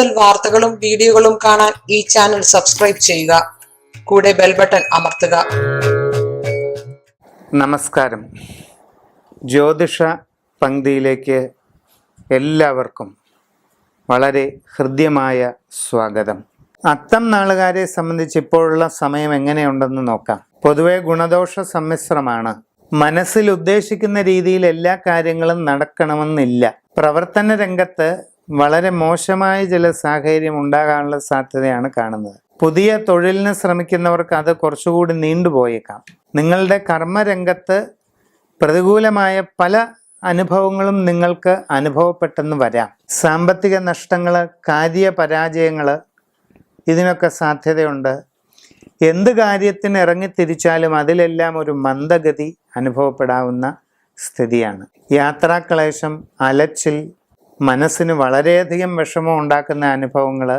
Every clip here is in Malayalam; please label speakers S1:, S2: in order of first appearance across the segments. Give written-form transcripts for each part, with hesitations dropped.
S1: കൂടുതൽ വാർത്തകളും വീഡിയോകളും കാണാൻ ഈ ചാനൽ സബ്സ്ക്രൈബ് ചെയ്യുക. കൂടെ ബെൽ ബട്ടൺ അമർത്തുക.
S2: നമസ്കാരം. ജ്യോതിഷ പങ്ക്തിയിലേക്ക് എല്ലാവർക്കും വളരെ ഹൃദ്യമായ സ്വാഗതം. അത്തം നാളുകാരെ സംബന്ധിച്ച് ഇപ്പോഴുള്ള സമയം എങ്ങനെയുണ്ടെന്ന് നോക്കാം. പൊതുവെ ഗുണദോഷ സമ്മിശ്രമാണ്. മനസ്സിൽ ഉദ്ദേശിക്കുന്ന രീതിയിൽ എല്ലാ കാര്യങ്ങളും നടക്കണമെന്നില്ല. പ്രവർത്തന രംഗത്ത് വളരെ മോശമായ ചില സാഹചര്യം ഉണ്ടാകാനുള്ള സാധ്യതയാണ് കാണുന്നത്. പുതിയ തൊഴിലിന് ശ്രമിക്കുന്നവർക്ക് അത് കുറച്ചുകൂടി നീണ്ടുപോയേക്കാം. നിങ്ങളുടെ കർമ്മരംഗത്ത് പ്രതികൂലമായ പല അനുഭവങ്ങളും നിങ്ങൾക്ക് അനുഭവപ്പെട്ടെന്ന് വരാം. സാമ്പത്തിക നഷ്ടങ്ങൾ, കാര്യപരാജയങ്ങൾ, ഇതിനൊക്കെ സാധ്യതയുണ്ട്. എന്ത് കാര്യത്തിന് ഇറങ്ങിത്തിരിച്ചാലും അതിലെല്ലാം ഒരു മന്ദഗതി അനുഭവപ്പെടാവുന്ന സ്ഥിതിയാണ്. യാത്രാക്ലേശം, അലച്ചിൽ, മനസ്സിന് വളരെയധികം വിഷമം ഉണ്ടാക്കുന്ന അനുഭവങ്ങൾ,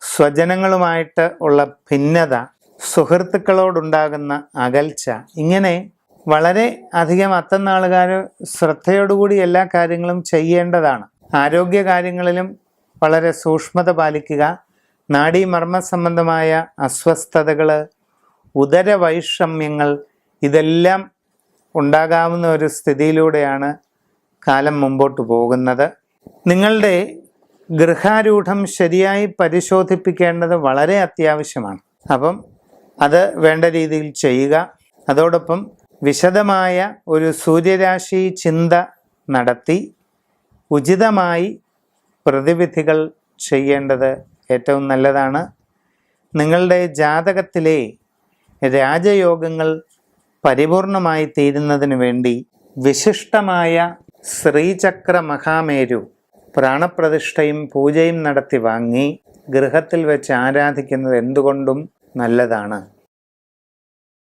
S2: സ്വജനങ്ങളുമായിട്ട് ഉള്ള ഭിന്നത, സുഹൃത്തുക്കളോടുണ്ടാകുന്ന അകൽച്ച, ഇങ്ങനെ വളരെ അധികം അത്തനാളുകാർ ശ്രദ്ധയോടുകൂടി എല്ലാ കാര്യങ്ങളും ചെയ്യേണ്ടതാണ്. ആരോഗ്യ കാര്യങ്ങളിലും വളരെ സൂക്ഷ്മത പാലിക്കുക. നാഡീമർമ്മ സംബന്ധമായ അസ്വസ്ഥതകൾ, ഉദരവൈഷമ്യങ്ങൾ, ഇതെല്ലാം ഉണ്ടാകാവുന്ന ഒരു സ്ഥിതിയിലൂടെയാണ് കാലം മുമ്പോട്ട് പോകുന്നത്. നിങ്ങളുടെ ഗൃഹാരൂഢം ശരിയായി പരിശോധിപ്പിക്കേണ്ടത് വളരെ അത്യാവശ്യമാണ്. അപ്പം അത് വേണ്ട രീതിയിൽ ചെയ്യുക. അതോടൊപ്പം വിശദമായ ഒരു സൂര്യരാശി ചിന്ത നടത്തി ഉചിതമായി പ്രതിവിധികൾ ചെയ്യേണ്ടത് ഏറ്റവും നല്ലതാണ്. നിങ്ങളുടെ ജാതകത്തിലെ രാജയോഗങ്ങൾ പരിപൂർണമായി തീരുന്നതിന് വേണ്ടി വിശിഷ്ടമായ ശ്രീചക്ര മഹാമേരു പ്രാണപ്രതിഷ്ഠയും പൂജയും നടത്തി വാങ്ങി ഗൃഹത്തിൽ വെച്ച് ആരാധിക്കുന്നത് എന്തുകൊണ്ടും നല്ലതാണ്.